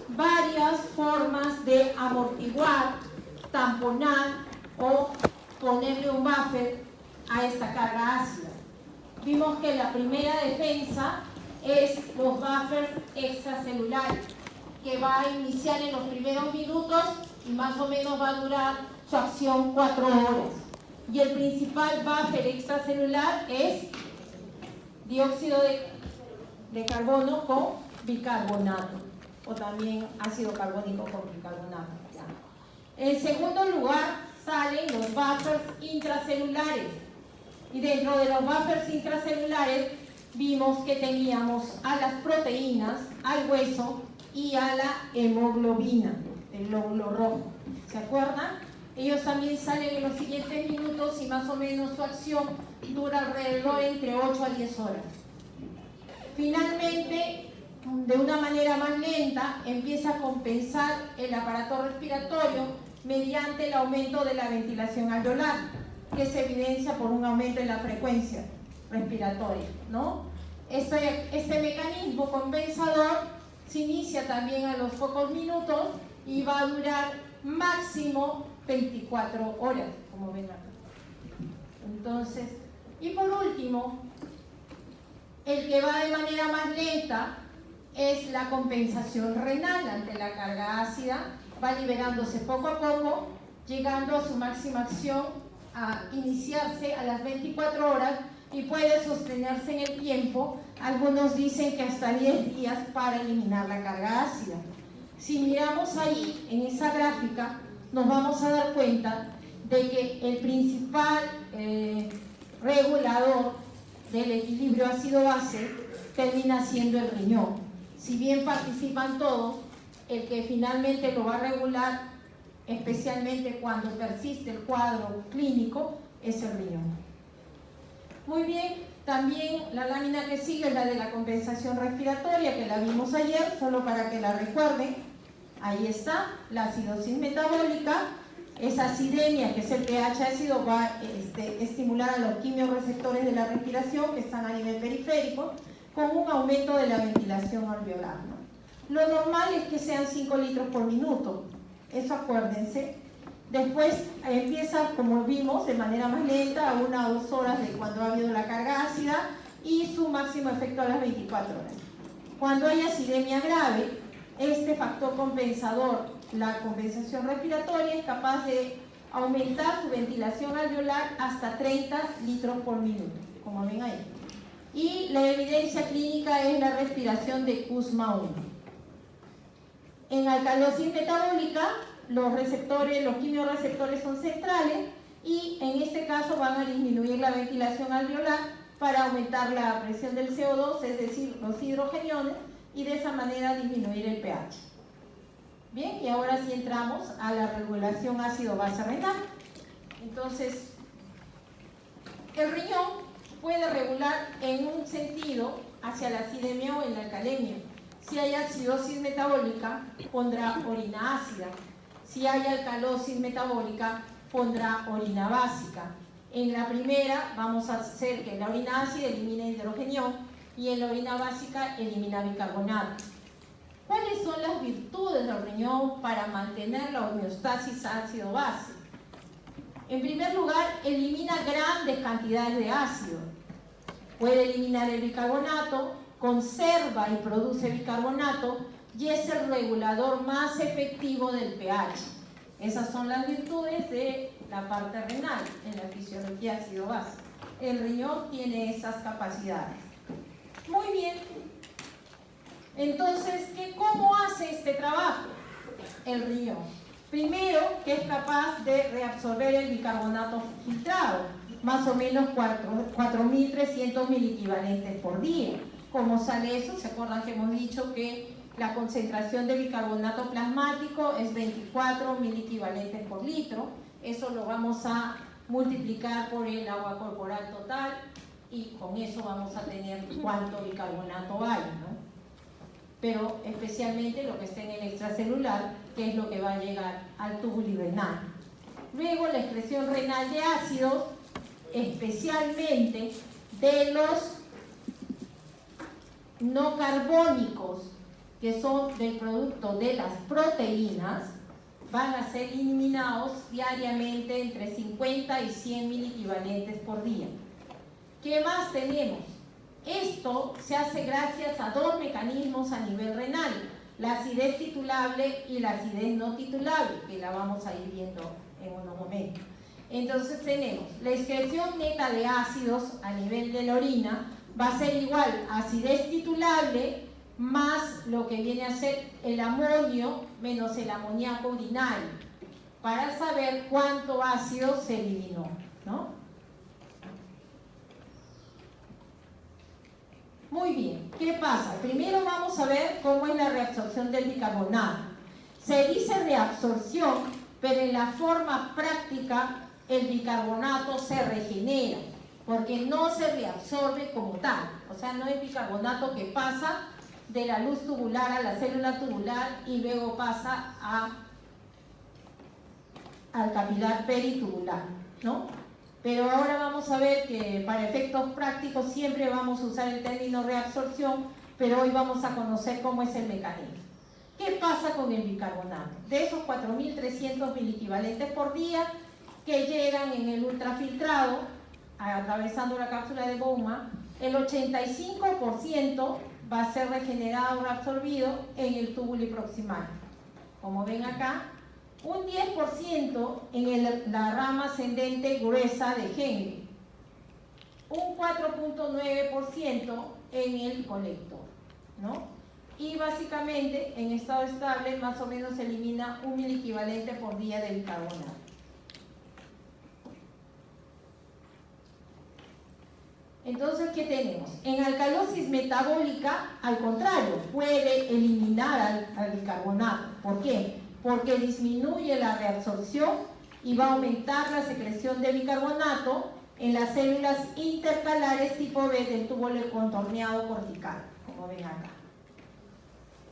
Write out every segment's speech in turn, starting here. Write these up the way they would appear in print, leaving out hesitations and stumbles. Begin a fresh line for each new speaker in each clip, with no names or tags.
varias formas de amortiguar, tamponar o ponerle un buffer a esta carga ácida. Vimos que la primera defensa es los buffers extracelulares, que va a iniciar en los primeros minutos y más o menos va a durar su acción 4 horas. Y el principal buffer extracelular es dióxido de carbono con bicarbonato, o también ácido carbónico con bicarbonato. En segundo lugar salen los buffers intracelulares, y dentro de los buffers intracelulares vimos que teníamos a las proteínas, al hueso y a la hemoglobina, el glóbulo rojo. ¿Se acuerdan? Ellos también salen en los siguientes minutos y más o menos su acción dura alrededor entre 8 a 10 horas. Finalmente, de una manera más lenta, empieza a compensar el aparato respiratorio mediante el aumento de la ventilación alveolar, que se evidencia por un aumento en la frecuencia respiratoria, ¿no? Este mecanismo compensador se inicia también a los pocos minutos y va a durar máximo 24 horas, como ven acá. Entonces, y por último, el que va de manera más lenta es la compensación renal ante la carga ácida. Va liberándose poco a poco, llegando a su máxima acción, a iniciarse a las 24 horas y puede sostenerse en el tiempo. Algunos dicen que hasta 10 días para eliminar la carga ácida. Si miramos ahí en esa gráfica, nos vamos a dar cuenta de que el principal regulador del equilibrio ácido-base termina siendo el riñón. Si bien participan todos, el que finalmente lo va a regular, especialmente cuando persiste el cuadro clínico, es el riñón. Muy bien, también la lámina que sigue es la de la compensación respiratoria, que la vimos ayer, solo para que la recuerden. Ahí está, la acidosis metabólica. Esa acidemia, que es el pH ácido, va a estimular a los quimiorreceptores de la respiración, que están a nivel periférico, con un aumento de la ventilación alveolar, ¿no? Lo normal es que sean 5 litros por minuto, eso acuérdense. Después empieza, como vimos, de manera más lenta, a 1 o 2 horas de cuando ha habido la carga ácida, y su máximo efecto a las 24 horas. Cuando hay acidemia grave, este factor compensador, la compensación respiratoria, es capaz de aumentar su ventilación alveolar hasta 30 litros por minuto, como ven ahí. Y la evidencia clínica es la respiración de Kussmaul 1. En alcalosis metabólica, los quimiorreceptores son centrales y en este caso van a disminuir la ventilación alveolar para aumentar la presión del CO2, es decir, los hidrogeniones, y de esa manera disminuir el pH. Bien, y ahora sí entramos a la regulación ácido-base renal. Entonces, el riñón puede regular en un sentido hacia la acidemia o en la alcalemia. Si hay acidosis metabólica, pondrá orina ácida. Si hay alcalosis metabólica, pondrá orina básica. En la primera vamos a hacer que la orina ácida elimine hidrogenión y en la orina básica elimina bicarbonato. ¿Cuáles son las virtudes del riñón para mantener la homeostasis ácido-base? En primer lugar, elimina grandes cantidades de ácido. Puede eliminar el bicarbonato, conserva y produce bicarbonato y es el regulador más efectivo del pH. Esas son las virtudes de la parte renal en la fisiología ácido-base. El riñón tiene esas capacidades. Muy bien. Entonces, ¿cómo hace este trabajo el riñón? Primero, que es capaz de reabsorber el bicarbonato filtrado, más o menos 4.300 miliequivalentes por día. ¿Cómo sale eso? ¿Se acuerdan que hemos dicho que la concentración de bicarbonato plasmático es 24 miliequivalentes por litro? Eso lo vamos a multiplicar por el agua corporal total y con eso vamos a tener cuánto bicarbonato hay, ¿no? Pero especialmente lo que está en el extracelular, que es lo que va a llegar al túbulo renal. Luego la excreción renal de ácidos, especialmente de los no carbónicos, que son del producto de las proteínas, van a ser eliminados diariamente entre 50 y 100 miliequivalentes por día. ¿Qué más tenemos? Esto se hace gracias a dos mecanismos a nivel renal, la acidez titulable y la acidez no titulable, que la vamos a ir viendo en unos momentos. Entonces tenemos la excreción neta de ácidos a nivel de la orina, va a ser igual a acidez titulable más lo que viene a ser el amonio menos el amoníaco urinario, para saber cuánto ácido se eliminó, ¿no? Muy bien, ¿qué pasa? Primero vamos a ver cómo es la reabsorción del bicarbonato. Se dice reabsorción, pero en la forma práctica el bicarbonato se regenera, porque no se reabsorbe como tal. O sea, no es bicarbonato que pasa de la luz tubular a la célula tubular y luego pasa al capilar peritubular, ¿no? Pero ahora vamos a ver que para efectos prácticos siempre vamos a usar el término reabsorción, pero hoy vamos a conocer cómo es el mecanismo. ¿Qué pasa con el bicarbonato? De esos 4.300 miliequivalentes por día que llegan en el ultrafiltrado, atravesando la cápsula de Bowman, el 85% va a ser regenerado o reabsorbido en el túbulo proximal. Como ven acá, un 10% en la rama ascendente gruesa de Henry, un 4.9% en el colector, ¿no? Y básicamente en estado estable más o menos se elimina 1 miliequivalente por día de bicarbonato. Entonces, ¿qué tenemos? En alcalosis metabólica, al contrario, puede eliminar al bicarbonato. ¿Por qué? Porque disminuye la reabsorción y va a aumentar la secreción de bicarbonato en las células intercalares tipo B del túbulo contorneado cortical, como ven acá.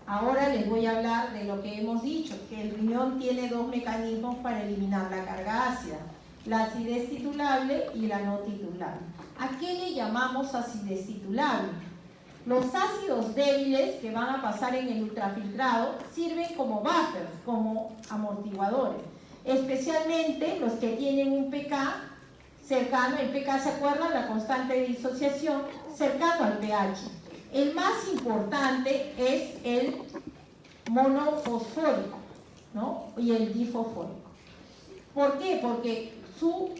Ahora les voy a hablar de lo que hemos dicho, que el riñón tiene dos mecanismos para eliminar la carga ácida, la acidez titulable y la no titulable. ¿A qué le llamamos acidez titulable? Los ácidos débiles que van a pasar en el ultrafiltrado sirven como buffers, como amortiguadores, especialmente los que tienen un pK cercano, el pK se acuerda, la constante de disociación, cercano al pH. El más importante es el monofosfórico, ¿no? Y el difosfórico. ¿Por qué? Porque su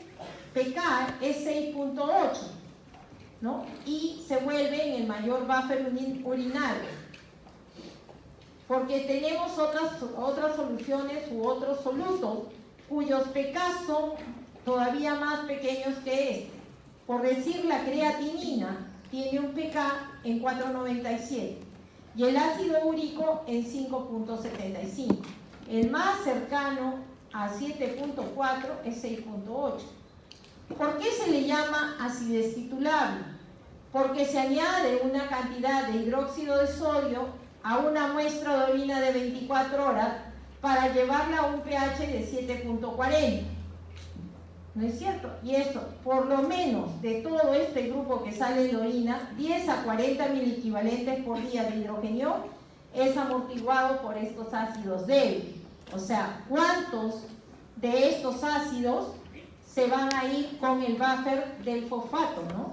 pK es 6.8, ¿no? Y se vuelve en el mayor buffer urinario. Porque tenemos otras soluciones u otros solutos cuyos pK son todavía más pequeños que este. Por decir, la creatinina tiene un pK en 4.97 y el ácido úrico en 5.75. El más cercano a 7.4 es 6.8. ¿Por qué se le llama acidez titulable? Porque se añade una cantidad de hidróxido de sodio a una muestra de orina de 24 horas para llevarla a un pH de 7.40. ¿No es cierto? Y eso, por lo menos de todo este grupo que sale en la orina, 10 a 40 miliequivalentes por día de hidrogenio es amortiguado por estos ácidos débiles. O sea, ¿cuántos de estos ácidos se van a ir con el buffer del fosfato, ¿no?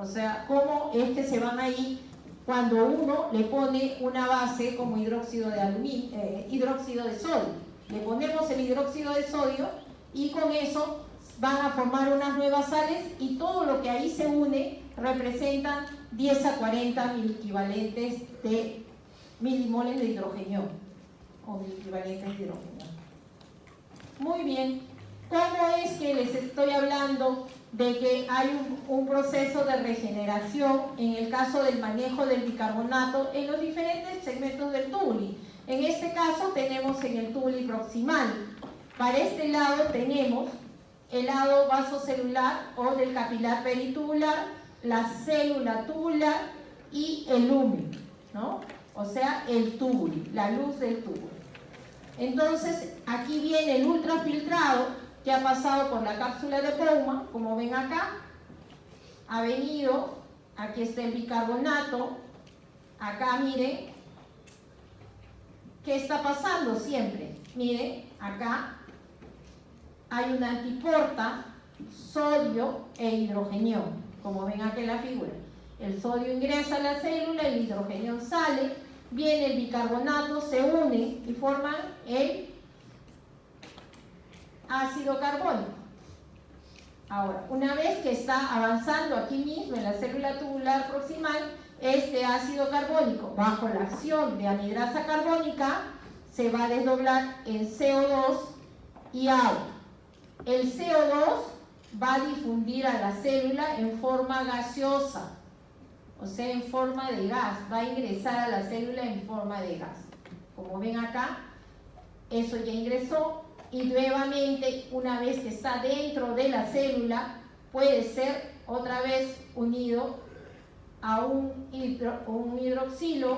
O sea, ¿cómo es que se van a ir cuando uno le pone una base como hidróxido de sodio? Le ponemos el hidróxido de sodio y con eso van a formar unas nuevas sales y todo lo que ahí se une representan 10 a 40 miliequivalentes de milimoles de hidrogenio o miliequivalentes de hidrogenio. Muy bien, ¿cómo es que les estoy hablando de que hay un proceso de regeneración en el caso del manejo del bicarbonato en los diferentes segmentos del túbulo? En este caso tenemos en el túbulo proximal. Para este lado tenemos el lado vasocelular o del capilar peritubular, la célula tubular y el lúmen, ¿no? O sea, el túbulo, la luz del túbulo. Entonces, aquí viene el ultrafiltrado que ha pasado por la cápsula de Bowman, como ven acá, ha venido, aquí está el bicarbonato, acá miren, ¿qué está pasando siempre? Miren, acá hay una antiporta, sodio e hidrogenio, como ven aquí en la figura. El sodio ingresa a la célula, el hidrogenio sale, viene el bicarbonato, se une y forman el ácido carbónico. Ahora, una vez que está avanzando aquí mismo en la célula tubular proximal, este ácido carbónico, bajo la acción de anhidrasa carbónica, se va a desdoblar en CO2 y agua. El CO2 va a difundir a la célula en forma gaseosa, o sea, en forma de gas, va a ingresar a la célula en forma de gas. Como ven acá, eso ya ingresó y nuevamente, una vez que está dentro de la célula, puede ser otra vez unido a un hidroxilo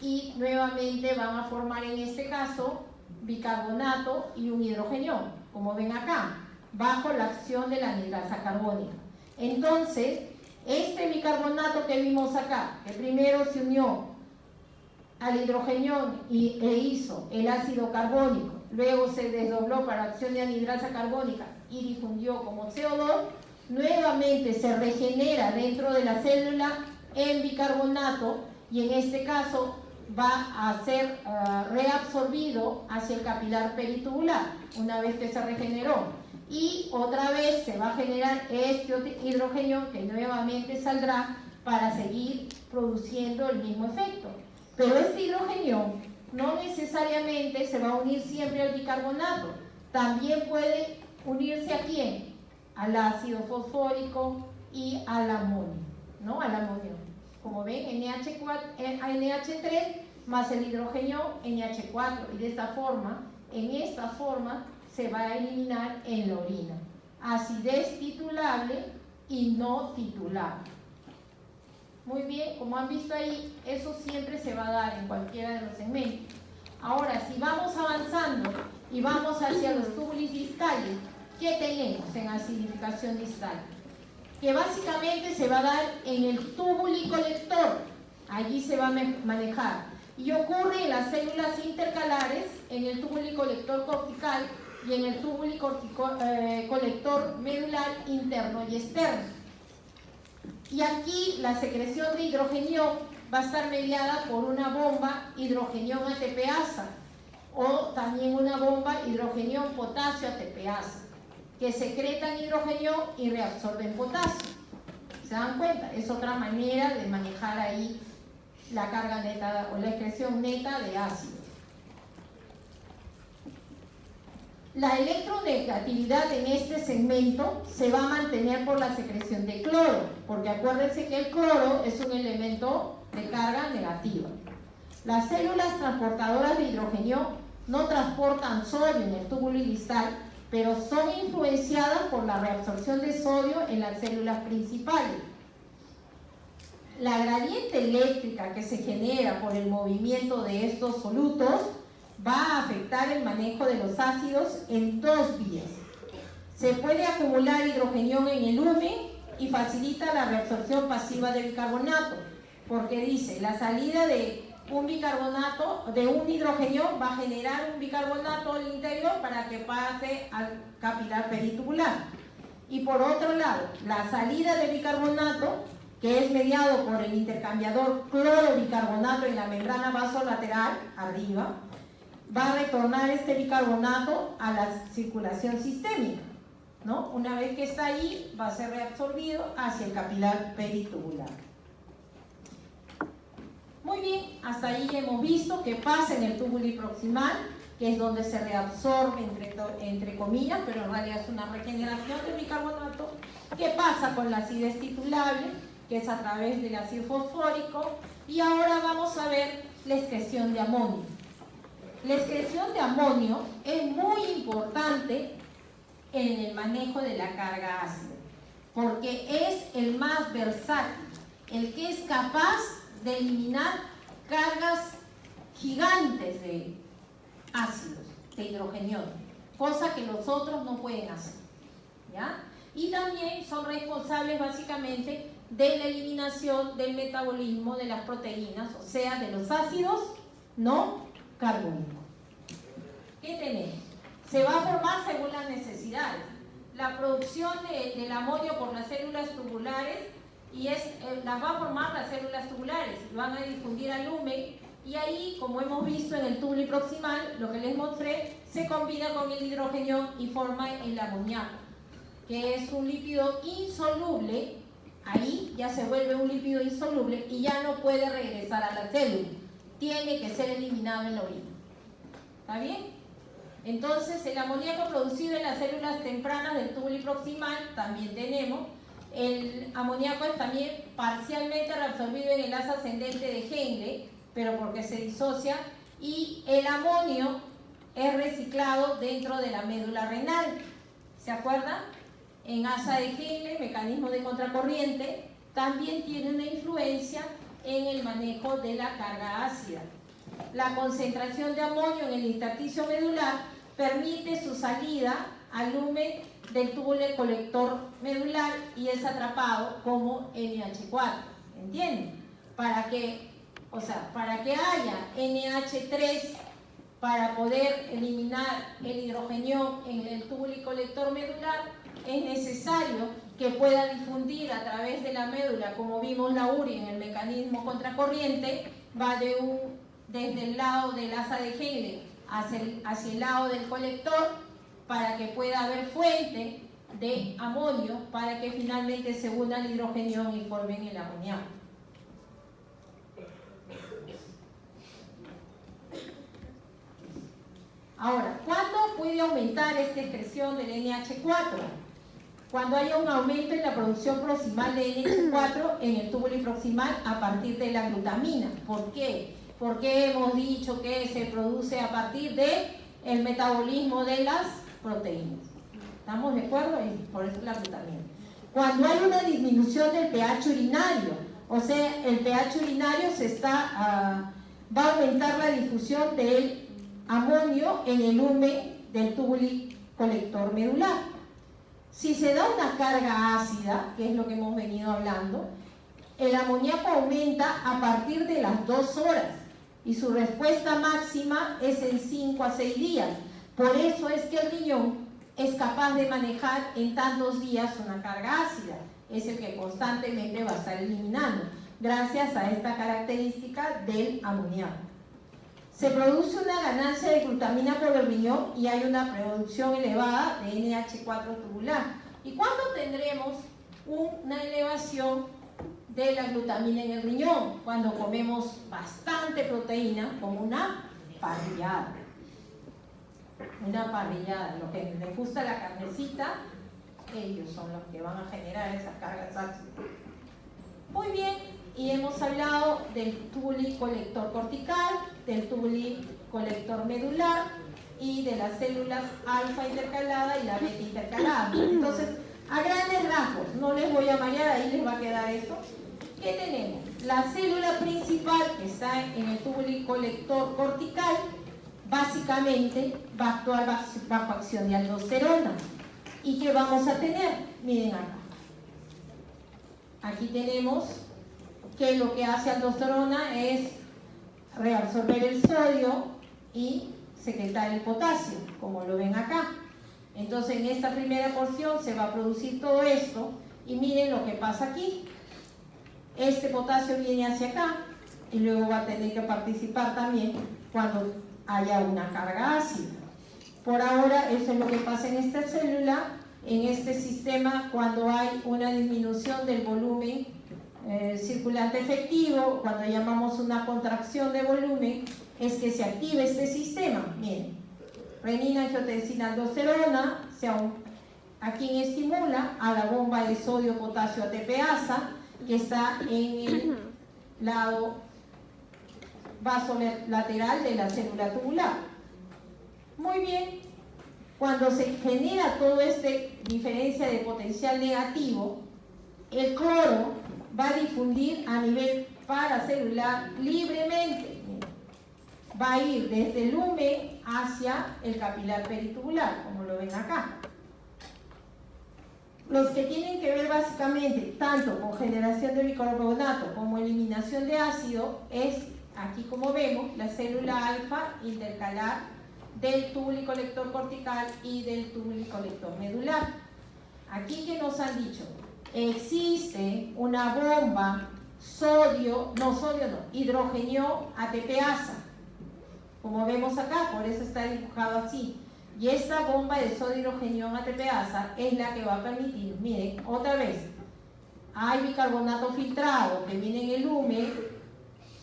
y nuevamente van a formar en este caso bicarbonato y un hidrogenio, como ven acá, bajo la acción de la anhidrasa carbónica. Entonces, este bicarbonato que vimos acá, que primero se unió al hidrogenio e hizo el ácido carbónico, luego se desdobló para acción de anhidrasa carbónica y difundió como CO2, nuevamente se regenera dentro de la célula en bicarbonato y en este caso va a ser reabsorbido hacia el capilar peritubular una vez que se regeneró, y otra vez se va a generar este hidrogenio que nuevamente saldrá para seguir produciendo el mismo efecto. Pero este hidrogenio no necesariamente se va a unir siempre al bicarbonato, también puede unirse ¿a quién? Al ácido fosfórico y al amonio, ¿no? Al amonio. Como ven, NH3 más el hidrogenio NH4, y de esta forma, en esta forma, se va a eliminar en la orina. Acidez titulable y no titulable. Muy bien, como han visto ahí, eso siempre se va a dar en cualquiera de los segmentos. Ahora, si vamos avanzando y vamos hacia los túbulos distales, ¿qué tenemos en acidificación distal? Que básicamente se va a dar en el túbulo colector, allí se va a manejar, y ocurre en las células intercalares, en el túbulo colector cortical y en el túbulo colector medular interno y externo. Y aquí la secreción de hidrogenio va a estar mediada por una bomba hidrogenión ATPasa o también una bomba hidrogenión potasio ATPasa, que secretan hidrogenio y reabsorben potasio. ¿Se dan cuenta? Es otra manera de manejar ahí la carga neta o la excreción neta de ácido. La electronegatividad en este segmento se va a mantener por la secreción de cloro, porque acuérdense que el cloro es un elemento de carga negativa. Las células transportadoras de hidrogenio no transportan sodio en el túbulo distal, pero son influenciadas por la reabsorción de sodio en las células principales. La gradiente eléctrica que se genera por el movimiento de estos solutos va a afectar el manejo de los ácidos en dos vías. Se puede acumular hidrogenio en el lumen y facilita la reabsorción pasiva del bicarbonato, porque dice, la salida de un bicarbonato, de un hidrogenio, va a generar un bicarbonato al interior para que pase al capilar peritubular. Y por otro lado, la salida de bicarbonato, que es mediado por el intercambiador cloro-bicarbonato en la membrana vasolateral, arriba, va a retornar este bicarbonato a la circulación sistémica, ¿no? Una vez que está ahí, va a ser reabsorbido hacia el capilar peritubular. Muy bien, hasta ahí hemos visto que pasa en el túbulo proximal, que es donde se reabsorbe, entre comillas, pero en realidad es una regeneración del bicarbonato. ¿Qué pasa con la acidez titulable? Que es a través del ácido fosfórico. Y ahora vamos a ver la excreción de amonio. La excreción de amonio es muy importante en el manejo de la carga ácida, porque es el más versátil, el que es capaz de eliminar cargas gigantes de ácidos, de hidrogenio, cosa que los otros no pueden hacer, ¿ya? Y también son responsables básicamente de la eliminación del metabolismo de las proteínas, o sea, de los ácidos no carbónico. ¿Qué tenemos? Se va a formar según las necesidades. La producción del amonio por las células tubulares las va a formar las células tubulares, van a difundir al lumen y ahí, como hemos visto en el túbulo proximal, lo que les mostré, se combina con el hidrógeno y forma el amoníaco, que es un lípido insoluble. Ahí ya se vuelve un lípido insoluble y ya no puede regresar a la célula, tiene que ser eliminado en la orina. ¿Está bien? Entonces, el amoníaco producido en las células tempranas del túbulo proximal también tenemos. El amoníaco es también parcialmente reabsorbido en el asa ascendente de Henle, pero porque se disocia, y el amonio es reciclado dentro de la médula renal. ¿Se acuerdan? En asa de Henle, mecanismo de contracorriente, también tiene una influencia en el manejo de la carga ácida. La concentración de amonio en el intersticio medular permite su salida al lumen del túbulo colector medular y es atrapado como NH4. ¿Entienden? Para que haya NH3, para poder eliminar el hidrógeno en el túbulo colector medular, es necesario que pueda difundir a través de la médula, como vimos la URI en el mecanismo contracorriente, va desde el lado del asa de Henle hacia el lado del colector, para que pueda haber fuente de amonio, para que finalmente se una al hidrógeno y formen el amoníaco. Ahora, ¿cuándo puede aumentar esta excreción del NH4? Cuando haya un aumento en la producción proximal de NH4 en el túbulo proximal a partir de la glutamina. ¿Por qué? Porque hemos dicho que se produce a partir del metabolismo de las proteínas. ¿Estamos de acuerdo? Y por eso la glutamina. Cuando hay una disminución del pH urinario, o sea, el pH urinario va a aumentar la difusión del amonio en el lumen del túbulo colector medular. Si se da una carga ácida, que es lo que hemos venido hablando, el amoníaco aumenta a partir de las 2 horas y su respuesta máxima es en 5 a 6 días. Por eso es que el riñón es capaz de manejar en tantos días una carga ácida. Es el que constantemente va a estar eliminando, gracias a esta característica del amoníaco. Se produce una ganancia de glutamina por el riñón y hay una producción elevada de NH4 tubular. ¿Y cuándo tendremos una elevación de la glutamina en el riñón? Cuando comemos bastante proteína, como una parrillada. Una parrillada, lo que les gusta la carnecita, ellos son los que van a generar esas cargas ácidas. Muy bien. Y hemos hablado del túbulo colector cortical, del túbulo colector medular y de las células alfa intercalada y la beta intercalada. Entonces, a grandes rasgos, no les voy a marear, ahí les va a quedar esto. ¿Qué tenemos? La célula principal que está en el túbulo colector cortical, básicamente va a actuar bajo acción de aldosterona. ¿Y qué vamos a tener? Miren acá. Aquí tenemos que lo que hace aldosterona es reabsorber el sodio y secretar el potasio, como lo ven acá. Entonces, en esta primera porción se va a producir todo esto y miren lo que pasa aquí. Este potasio viene hacia acá y luego va a tener que participar también cuando haya una carga ácida. Por ahora, eso es lo que pasa en esta célula, en este sistema, cuando hay una disminución del volumen circulante efectivo, cuando llamamos una contracción de volumen, es que se active este sistema. Miren, renina, angiotensina, aldosterona, ¿a quién estimula? A la bomba de sodio, potasio, ATPasa, que está en el lado vasolateral de la célula tubular. Muy bien, cuando se genera toda esta diferencia de potencial negativo, el cloro va a difundir a nivel paracelular libremente. Va a ir desde el lumen hacia el capilar peritubular, como lo ven acá. Los que tienen que ver básicamente tanto con generación de bicarbonato como eliminación de ácido es aquí como vemos, la célula alfa intercalar del túbulo colector cortical y del túbulo colector medular. Aquí que nos han dicho, existe una bomba hidrogenio ATPasa, como vemos acá, por eso está dibujado así. Y esta bomba de sodio hidrogenio ATPasa es la que va a permitir, miren, otra vez, hay bicarbonato filtrado que viene en el húmedo,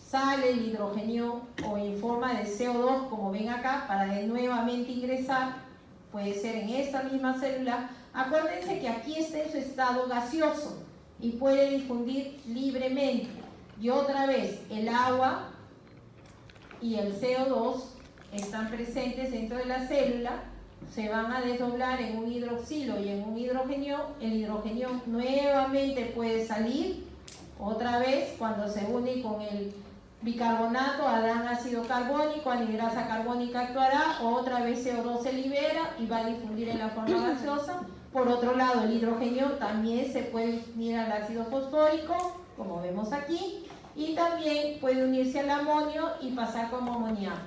sale el hidrogenio o en forma de CO2, como ven acá, para de nuevamente ingresar, puede ser en esta misma célula. Acuérdense que aquí está en su estado gaseoso y puede difundir libremente. Y otra vez, el agua y el CO2 están presentes dentro de la célula, se van a desdoblar en un hidroxilo y en un hidrogenio. El hidrogenio nuevamente puede salir otra vez cuando se une con el bicarbonato, harán ácido carbónico, anhidrasa carbónica actuará, otra vez CO2 se libera y va a difundir en la forma gaseosa. Por otro lado, el hidrogenio también se puede unir al ácido fosfórico, como vemos aquí, y también puede unirse al amonio y pasar como amoníaco.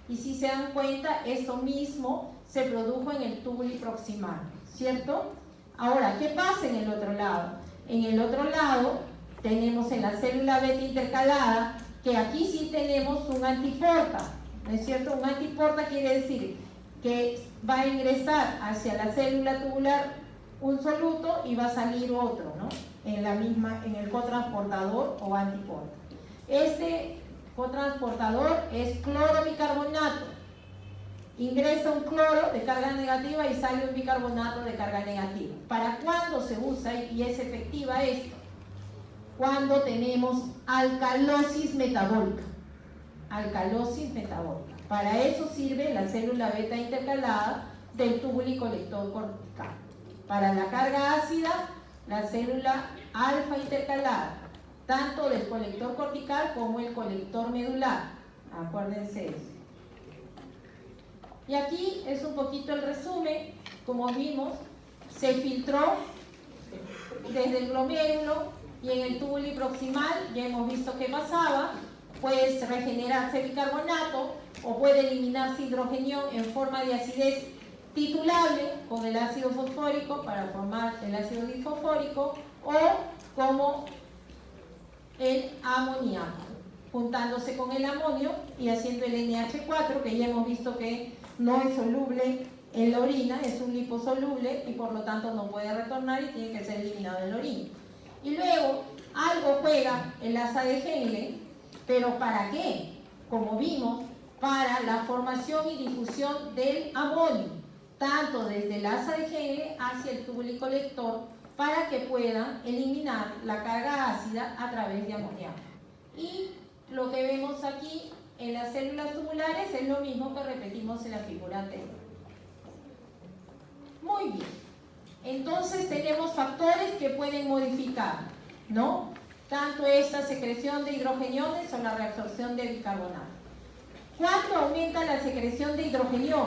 Y si se dan cuenta, esto mismo se produjo en el túbulo proximal, ¿cierto? Ahora, ¿qué pasa en el otro lado? En el otro lado tenemos en la célula beta intercalada, que aquí sí tenemos un antiporta, ¿no es cierto? Un antiporta quiere decir que va a ingresar hacia la célula tubular un soluto y va a salir otro, ¿no? En el cotransportador o antiporta. Este cotransportador es clorobicarbonato. Ingresa un cloro de carga negativa y sale un bicarbonato de carga negativa. ¿Para cuándo se usa y es efectiva esto? Cuando tenemos alcalosis metabólica. Alcalosis metabólica. Para eso sirve la célula beta intercalada del túbulo colector cortical. Para la carga ácida, la célula alfa intercalada, tanto del colector cortical como el colector medular. Acuérdense eso. Y aquí es un poquito el resumen. Como vimos, se filtró desde el glomérulo y en el túbulo proximal ya hemos visto qué pasaba. Puede regenerarse bicarbonato o puede eliminarse hidrogenio en forma de acidez titulable con el ácido fosfórico para formar el ácido disfosfórico, o como el amoníaco, juntándose con el amonio y haciendo el NH4, que ya hemos visto que no es soluble en la orina, es un liposoluble y por lo tanto no puede retornar y tiene que ser eliminado en la orina. Y luego algo juega el asa de Henle, pero ¿para qué? Como vimos, para la formación y difusión del amonio, tanto desde el asa de Henle hacia el túbulo colector, para que puedan eliminar la carga ácida a través de amoníaco. Y lo que vemos aquí en las células tubulares es lo mismo que repetimos en la figura anterior. Muy bien. Entonces tenemos factores que pueden modificar, ¿no? Tanto esta secreción de hidrogeniones o la reabsorción de bicarbonato. ¿Cuánto aumenta la secreción de hidrogenio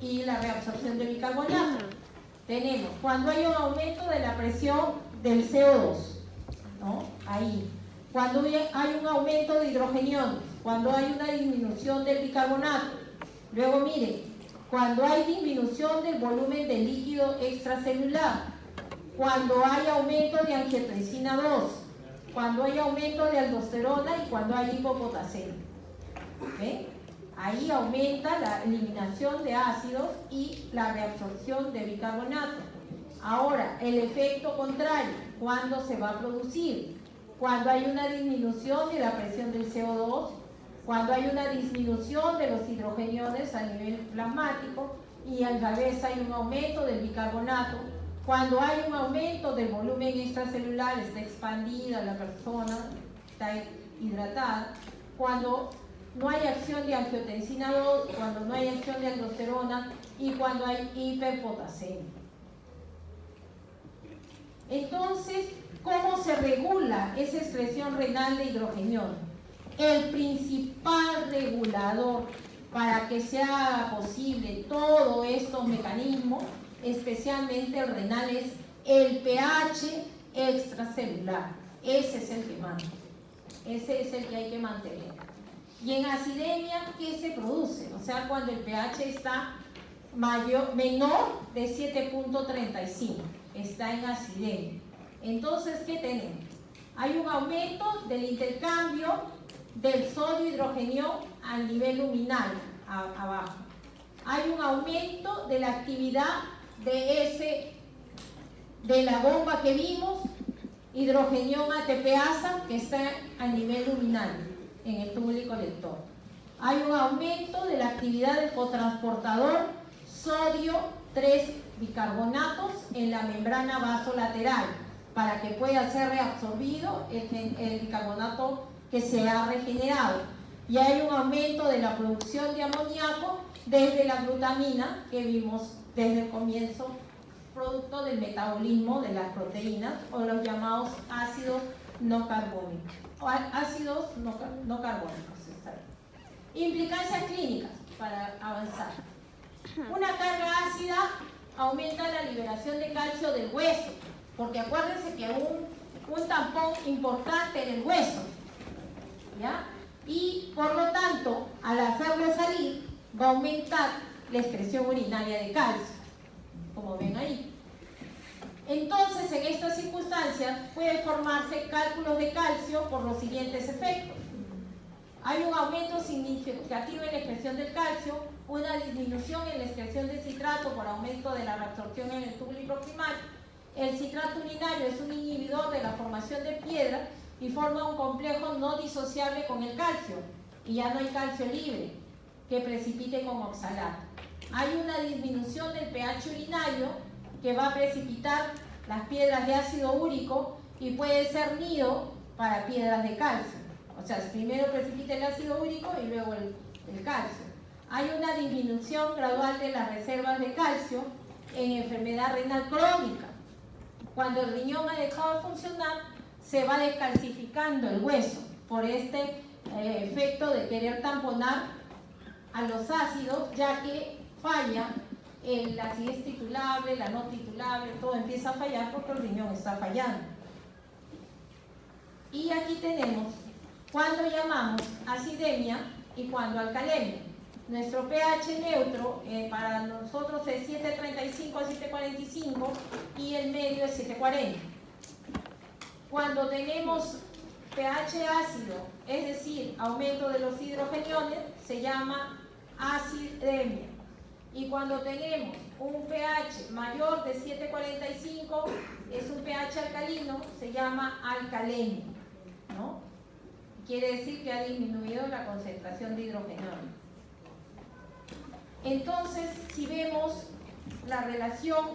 y la reabsorción de bicarbonato? Tenemos cuando hay un aumento de la presión del CO2, ¿no? Ahí. Cuando hay un aumento de hidrogeniones, cuando hay una disminución del bicarbonato. Luego miren, cuando hay disminución del volumen de líquido extracelular, cuando hay aumento de angiotensina 2, cuando hay aumento de aldosterona y cuando hay hipopotasemia. ¿Okay? Ahí aumenta la eliminación de ácidos y la reabsorción de bicarbonato. Ahora, el efecto contrario, ¿cuándo se va a producir? Cuando hay una disminución de la presión del CO2, cuando hay una disminución de los hidrogeniones a nivel plasmático y al revés hay un aumento del bicarbonato, cuando hay un aumento del volumen extracelular, está expandida la persona, está hidratada, cuando no hay acción de angiotensina 2, cuando no hay acción de aldosterona y cuando hay hiperpotasemia. Entonces, ¿cómo se regula esa excreción renal de hidrogenio? El principal regulador para que sea posible todos estos mecanismos, especialmente el renal, es el pH extracelular. Ese es el que manda. Ese es el que hay que mantener. Y en acidemia, ¿qué se produce? O sea, cuando el pH está menor de 7.35, está en acidemia. Entonces, ¿qué tenemos? Hay un aumento del intercambio del sodio-hidrogenio a nivel luminal, abajo. Hay un aumento de la actividad de la bomba que vimos, hidrogenión ATPasa, que está a nivel luminal en el túbulo colector. Hay un aumento de la actividad del cotransportador sodio 3 bicarbonatos en la membrana vasolateral para que pueda ser reabsorbido el bicarbonato que se ha regenerado. Y hay un aumento de la producción de amoníaco desde la glutamina que vimos desde el comienzo, producto del metabolismo de las proteínas o los llamados ácidos no carbónicos. O ácidos no carbónicos. Implicancias clínicas para avanzar. Una carga ácida aumenta la liberación de calcio del hueso, porque acuérdense que un tampón importante en el hueso, ¿ya? Y por lo tanto, al hacerlo salir, va a aumentar la excreción urinaria de calcio, como ven ahí. Entonces, en estas circunstancias puede formarse cálculos de calcio por los siguientes efectos. Hay un aumento significativo en la excreción del calcio, una disminución en la excreción del citrato por aumento de la reabsorción en el túbulo proximal. El citrato urinario es un inhibidor de la formación de piedra y forma un complejo no disociable con el calcio, y ya no hay calcio libre que precipite con oxalato. Hay una disminución del pH urinario que va a precipitar las piedras de ácido úrico y puede ser nido para piedras de calcio. O sea, primero precipita el ácido úrico y luego el calcio. Hay una disminución gradual de las reservas de calcio en enfermedad renal crónica. Cuando el riñón ha dejado de funcionar, se va descalcificando el hueso por este efecto de querer tamponar a los ácidos, ya que falla la acidez titulable, la no titulable, todo empieza a fallar porque el riñón está fallando. Y aquí tenemos cuando llamamos acidemia y cuando alcalemia. Nuestro pH neutro para nosotros es 7.35 a 7.45 y el medio es 7.40. Cuando tenemos pH ácido, es decir, aumento de los hidrogeniones, se llama acidemia. Y cuando tenemos un pH mayor de 7.45, es un pH alcalino, se llama alcalemia, ¿no? Quiere decir que ha disminuido la concentración de hidrogeniones. Entonces, si vemos la relación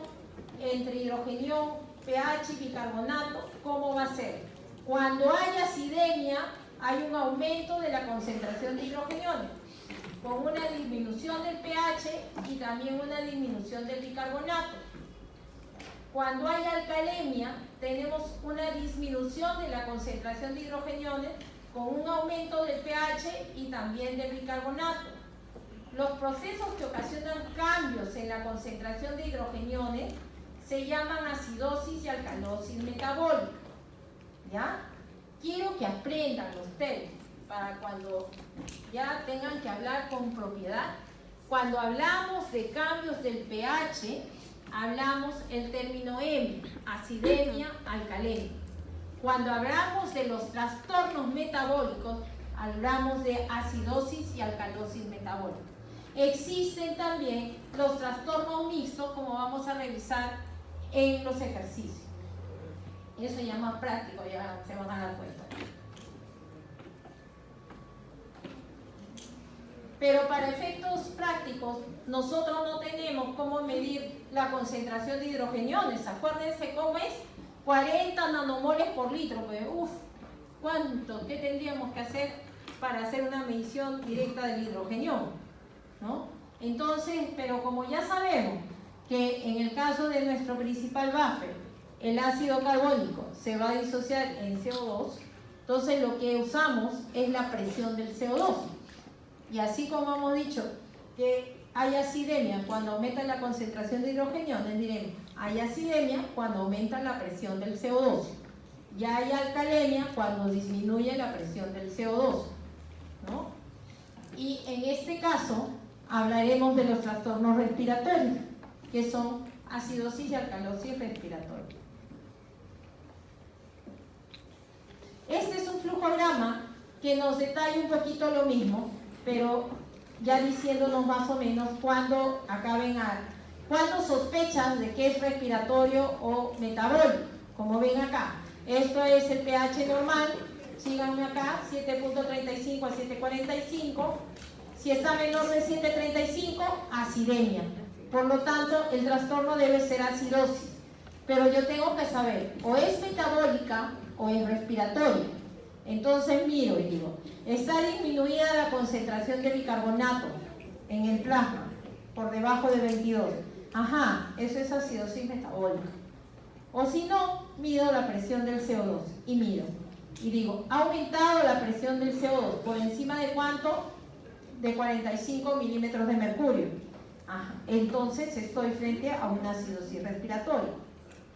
entre hidrogenión, pH y bicarbonato, ¿cómo va a ser? Cuando hay acidemia, hay un aumento de la concentración de hidrogeniones, con una disminución del pH y también una disminución del bicarbonato. Cuando hay alcalemia, tenemos una disminución de la concentración de hidrogeniones, con un aumento del pH y también del bicarbonato. Los procesos que ocasionan cambios en la concentración de hidrogeniones se llaman acidosis y alcalosis metabólica. ¿Ya? Quiero que aprendan ustedes para cuando ya tengan que hablar con propiedad. Cuando hablamos de cambios del pH, hablamos el término M, acidemia, alcalemia. Cuando hablamos de los trastornos metabólicos, hablamos de acidosis y alcalosis metabólica. Existen también los trastornos mixtos, como vamos a revisar en los ejercicios. Eso ya más práctico, ya se van a dar cuenta. Pero para efectos prácticos, nosotros no tenemos cómo medir la concentración de hidrogeniones. Acuérdense cómo es 40 nanomoles por litro. Pues, ¿cuánto? ¿Qué tendríamos que hacer para hacer una medición directa del hidrogenión? ¿No? Entonces, pero como ya sabemos que en el caso de nuestro principal buffer, el ácido carbónico se va a disociar en CO2, entonces lo que usamos es la presión del CO2. Y así como hemos dicho que hay acidemia cuando aumenta la concentración de hidrogeniones, diremos, hay acidemia cuando aumenta la presión del CO2. Ya hay alcalemia cuando disminuye la presión del CO2, ¿no? Y en este caso hablaremos de los trastornos respiratorios, que son acidosis y alcalosis respiratoria. Este es un flujograma que nos detalla un poquito lo mismo, pero ya diciéndonos más o menos cuándo sospechan de que es respiratorio o metabólico. Como ven acá, esto es el pH normal, síganme acá, 7.35 a 7.45. Si está menor de 7.35, acidemia. Por lo tanto, el trastorno debe ser acidosis. Pero yo tengo que saber, o es metabólica o es respiratoria. Entonces miro y digo, está disminuida la concentración de bicarbonato en el plasma, por debajo de 22. Ajá, eso es acidosis metabólica. O si no, mido la presión del CO2 y mido. Y digo, ¿ha aumentado la presión del CO2 por encima de cuánto? De 45 milímetros de mercurio. Ajá, entonces estoy frente a una acidosis respiratoria.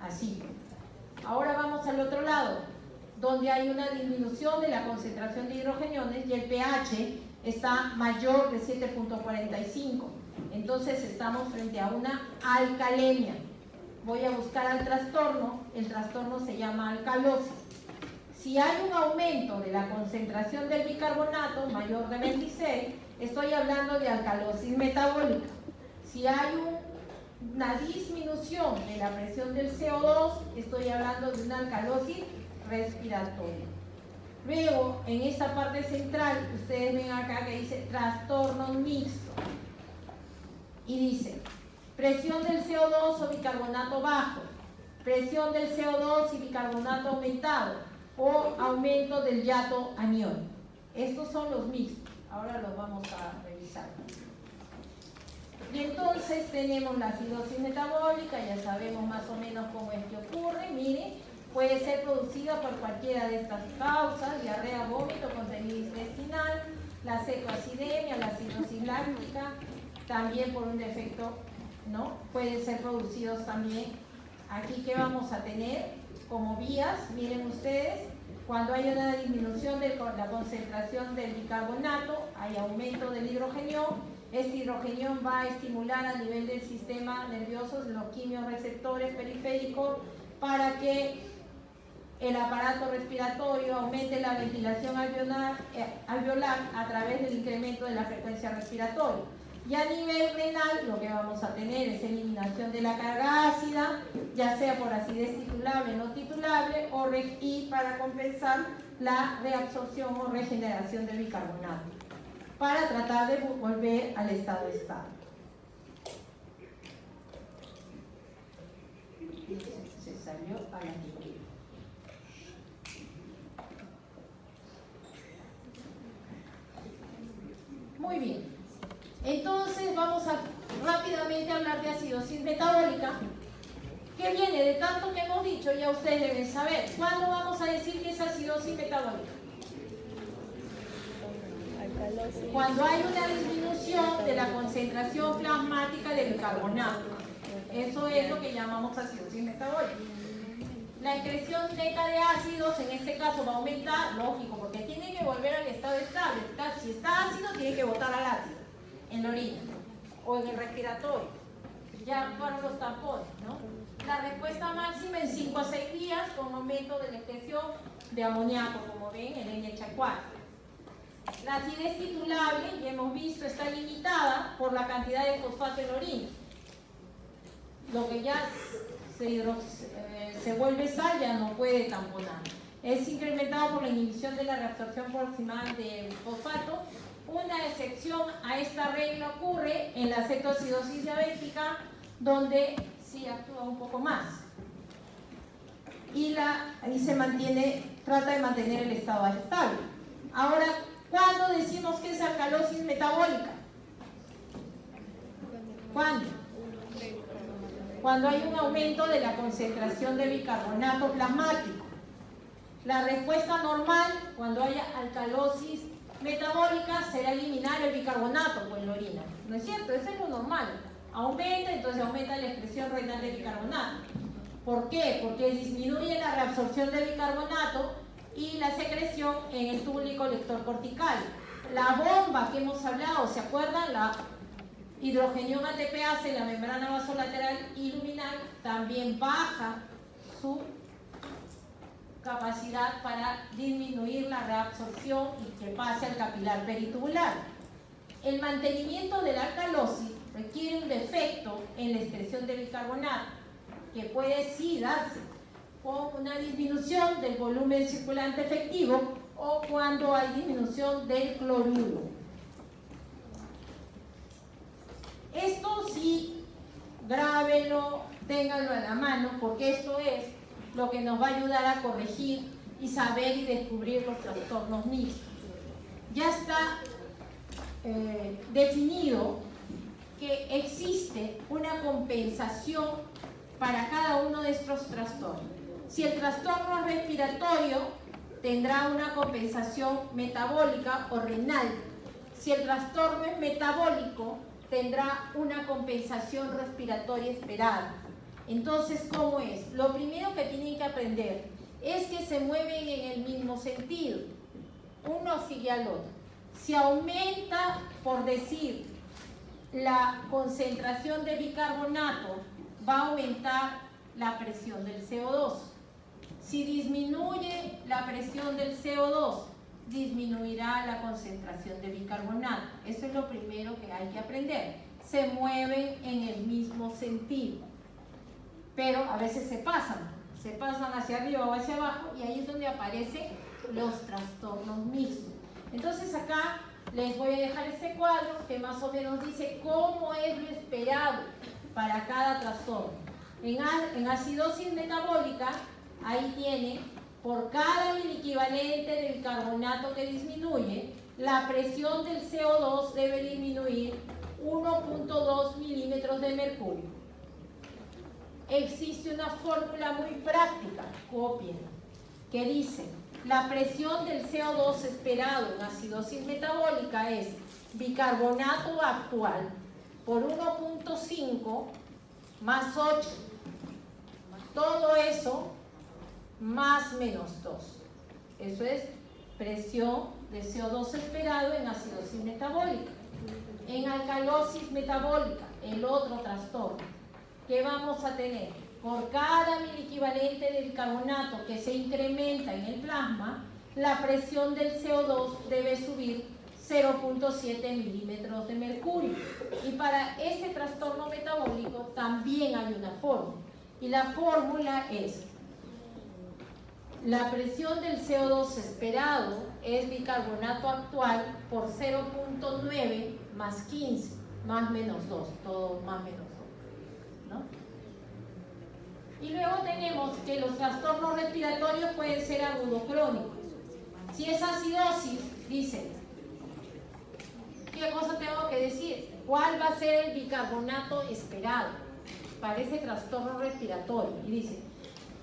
Así. Ahora vamos al otro lado, donde hay una disminución de la concentración de hidrogeniones y el pH está mayor de 7.45. Entonces estamos frente a una alcalemia. Voy a buscar al trastorno, el trastorno se llama alcalosis. Si hay un aumento de la concentración del bicarbonato mayor de 26, estoy hablando de alcalosis metabólica. Si hay una disminución de la presión del CO2, estoy hablando de una alcalosis respiratoria. Luego, en esta parte central, ustedes ven acá que dice trastornos mixtos. Y dice, presión del CO2 o bicarbonato bajo, presión del CO2 y bicarbonato aumentado, o aumento del yato aniónico. Estos son los mixtos. Ahora los vamos a revisar. Y entonces tenemos la acidosis metabólica, ya sabemos más o menos cómo es que ocurre. Miren, puede ser producida por cualquiera de estas causas: diarrea, vómito, contenido intestinal, la cetoacidemia, la acidosis láctica, también por un defecto, ¿no? Pueden ser producidos también. Aquí, ¿qué vamos a tener como vías? Miren ustedes, cuando hay una disminución de la concentración del bicarbonato, hay aumento del hidrogenión. Este hidrogenión va a estimular a nivel del sistema nervioso los quimiorreceptores periféricos para que el aparato respiratorio aumente la ventilación alveolar a través del incremento de la frecuencia respiratoria. Y a nivel renal lo que vamos a tener es eliminación de la carga ácida, ya sea por acidez titulable, no titulable, y para compensar la reabsorción o regeneración del bicarbonato, para tratar de volver al estado estable. Se salió a la antigüedad. Muy bien. Entonces vamos a rápidamente hablar de acidosis metabólica, que viene de tanto que hemos dicho, ya ustedes deben saber. ¿Cuándo vamos a decir que es acidosis metabólica? Cuando hay una disminución de la concentración plasmática de bicarbonato. Eso es lo que llamamos acidosis metabólica. La excreción neta de ácidos en este caso va a aumentar, lógico, porque tiene que volver al estado estable. Si está ácido, tiene que botar al ácido en la orina o en el respiratorio, ya para los tampones, ¿no? La respuesta máxima en 5 a 6 días con aumento de la excreción de amoníaco, como ven, el NH4. La acidez titulable, ya hemos visto, está limitada por la cantidad de fosfato en la orina. Lo que ya se vuelve sal ya no puede tamponar. Es incrementado por la inhibición de la reabsorción proximal de fosfato. Una excepción a esta regla ocurre en la cetoacidosis diabética, donde sí actúa un poco más. Y se mantiene, trata de mantener el estado estable. Ahora, ¿cuándo decimos que es alcalosis metabólica? ¿Cuándo? Cuando hay un aumento de la concentración de bicarbonato plasmático. La respuesta normal, cuando haya alcalosis metabólica, será eliminar el bicarbonato en la orina. ¿No es cierto? Eso es lo normal. Aumenta, entonces aumenta la excreción renal de bicarbonato. ¿Por qué? Porque disminuye la reabsorción de bicarbonato y la secreción en el túbulo colector cortical. La bomba que hemos hablado, ¿se acuerdan? La hidrogenión ATPase en la membrana vasolateral y luminal también baja su capacidad para disminuir la reabsorción y que pase al capilar peritubular. El mantenimiento de la alcalosis requiere un defecto en la excreción de bicarbonato, que puede sí darse con una disminución del volumen circulante efectivo o cuando hay disminución del cloruro. Esto sí, grábenlo, ténganlo a la mano, porque esto es lo que nos va a ayudar a corregir y saber y descubrir los trastornos mixtos. Ya está definido que existe una compensación para cada uno de estos trastornos. Si el trastorno es respiratorio, tendrá una compensación metabólica o renal. Si el trastorno es metabólico, tendrá una compensación respiratoria esperada. Entonces, ¿cómo es? Lo primero que tienen que aprender es que se mueven en el mismo sentido. Uno sigue al otro. Si aumenta, por decir, la concentración de bicarbonato, va a aumentar la presión del CO2. Si disminuye la presión del CO2, disminuirá la concentración de bicarbonato. Eso es lo primero que hay que aprender. Se mueven en el mismo sentido, pero a veces se pasan hacia arriba o hacia abajo, y ahí es donde aparecen los trastornos mixtos. Entonces acá les voy a dejar este cuadro que más o menos dice cómo es lo esperado para cada trastorno. En acidosis metabólica, ahí tiene, por cada miliequivalente de bicarbonato que disminuye, la presión del CO2 debe disminuir 1.2 milímetros de mercurio. Existe una fórmula muy práctica, cópienla, que dice: la presión del CO2 esperado en acidosis metabólica es bicarbonato actual por 1.5 más 8. Todo eso más menos 2. Eso es presión de CO2 esperado en acidosis metabólica. En alcalosis metabólica, el otro trastorno, ¿qué vamos a tener? Por cada miliequivalente de bicarbonato que se incrementa en el plasma, la presión del CO2 debe subir 0.7 milímetros de mercurio. Y para este trastorno metabólico también hay una fórmula. Y la fórmula es: la presión del CO2 esperado es bicarbonato actual por 0.9 más 15, más menos 2, todo más menos 2, ¿no? Y luego tenemos que los trastornos respiratorios pueden ser agudo-crónicos. Si es acidosis, dicen, ¿qué cosa tengo que decir? ¿Cuál va a ser el bicarbonato esperado para ese trastorno respiratorio? Y dice,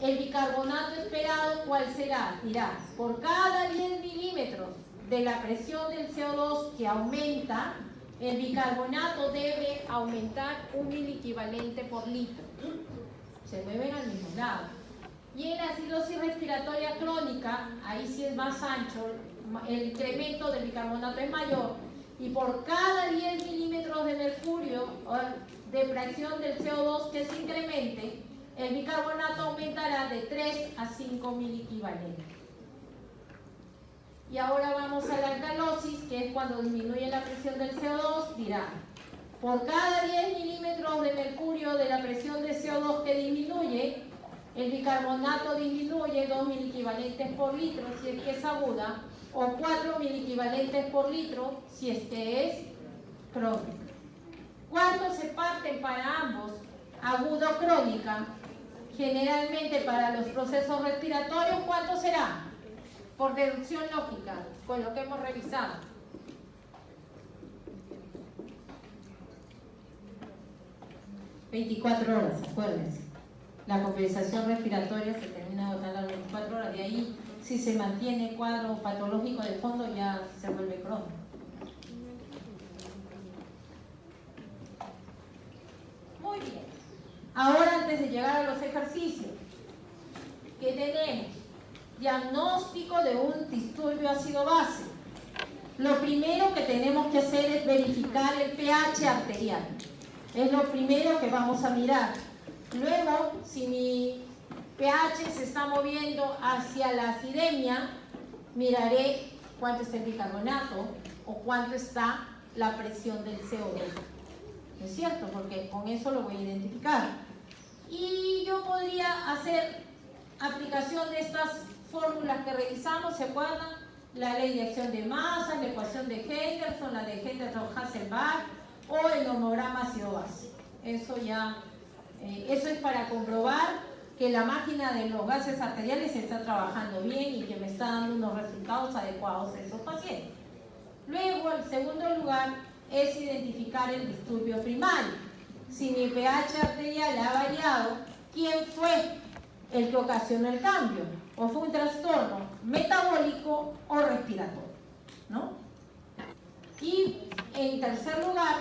el bicarbonato esperado, ¿cuál será? Dirá, por cada 10 milímetros de la presión del CO2 que aumenta, el bicarbonato debe aumentar 1 miliequivalente por litro. Se mueven al mismo lado. Y en la acidosis respiratoria crónica, ahí sí es más ancho, el incremento del bicarbonato es mayor, y por cada 10 milímetros de mercurio de presión del CO2 que se incremente, el bicarbonato aumentará de 3 a 5 miliequivalentes. Y ahora vamos a la alcalosis, que es cuando disminuye la presión del CO2, dirá, por cada 10 milímetros de mercurio de la presión de CO2 que disminuye, el bicarbonato disminuye 2 miliequivalentes por litro si es que es aguda, o 4 miliequivalentes por litro si es que es crónica. ¿Cuánto se parten para ambos? Agudo-crónica. Generalmente para los procesos respiratorios, ¿cuánto será? Por deducción lógica, con lo que hemos revisado. ...24 horas, acuérdense. La compensación respiratoria se termina de a las 24 horas. De ahí, si se mantiene cuadro patológico de fondo, ya se vuelve crónico. Muy bien. Ahora, antes de llegar a los ejercicios, ¿qué tenemos? Diagnóstico de un disturbio ácido-base. lo primero que tenemos que hacer es verificar el pH arterial. Es lo primero que vamos a mirar. Luego, si mi pH se está moviendo hacia la acidemia, miraré cuánto está el bicarbonato o cuánto está la presión del CO2. ¿No es cierto? Porque con eso lo voy a identificar. Y yo podría hacer aplicación de estas fórmulas que revisamos, ¿se acuerdan? La ley de acción de masa, la ecuación de Henderson, la de Henderson-Hasselbalch o el homograma ácido-base. Eso es para comprobar que la máquina de los gases arteriales está trabajando bien y que me está dando unos resultados adecuados a esos pacientes. Luego, el segundo lugar es identificar el disturbio primario. Si mi pH arterial ha variado, ¿quién fue el que ocasionó el cambio? ¿O fue un trastorno metabólico o respiratorio? ¿No? Y en tercer lugar,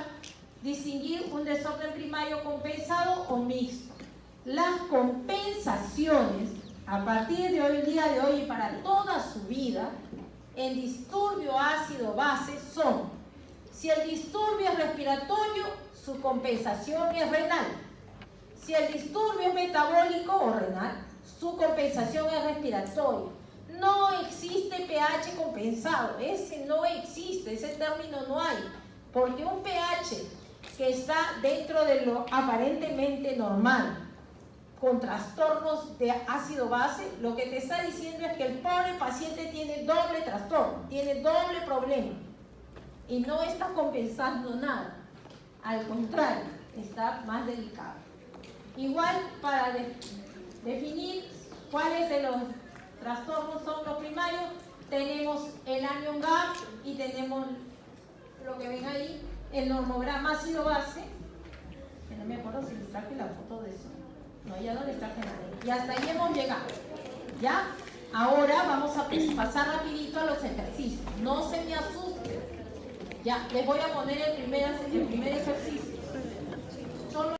distinguir un desorden primario compensado o mixto. Las compensaciones, a partir de hoy, el día de hoy y para toda su vida, en disturbio ácido-base son: si el disturbio es respiratorio, su compensación es renal. Si el disturbio es metabólico o renal, su compensación es respiratoria. No existe pH compensado, ese no existe, ese término no hay, porque un pH que está dentro de lo aparentemente normal, con trastornos de ácido-base, lo que te está diciendo es que el pobre paciente tiene doble trastorno, tiene doble problema y no está compensando nada. Al contrario, está más delicado. Igual, para definir cuáles de los trastornos son los primarios, tenemos el anion gap y tenemos lo que ven ahí, el normograma ácido-base, que no me acuerdo si les traje la foto de eso. No, ya no les traje nada. Y hasta ahí hemos llegado. ¿Ya? Ahora vamos a pasar rapidito a los ejercicios. No se me asusten. Ya, les voy a poner el primer ejercicio.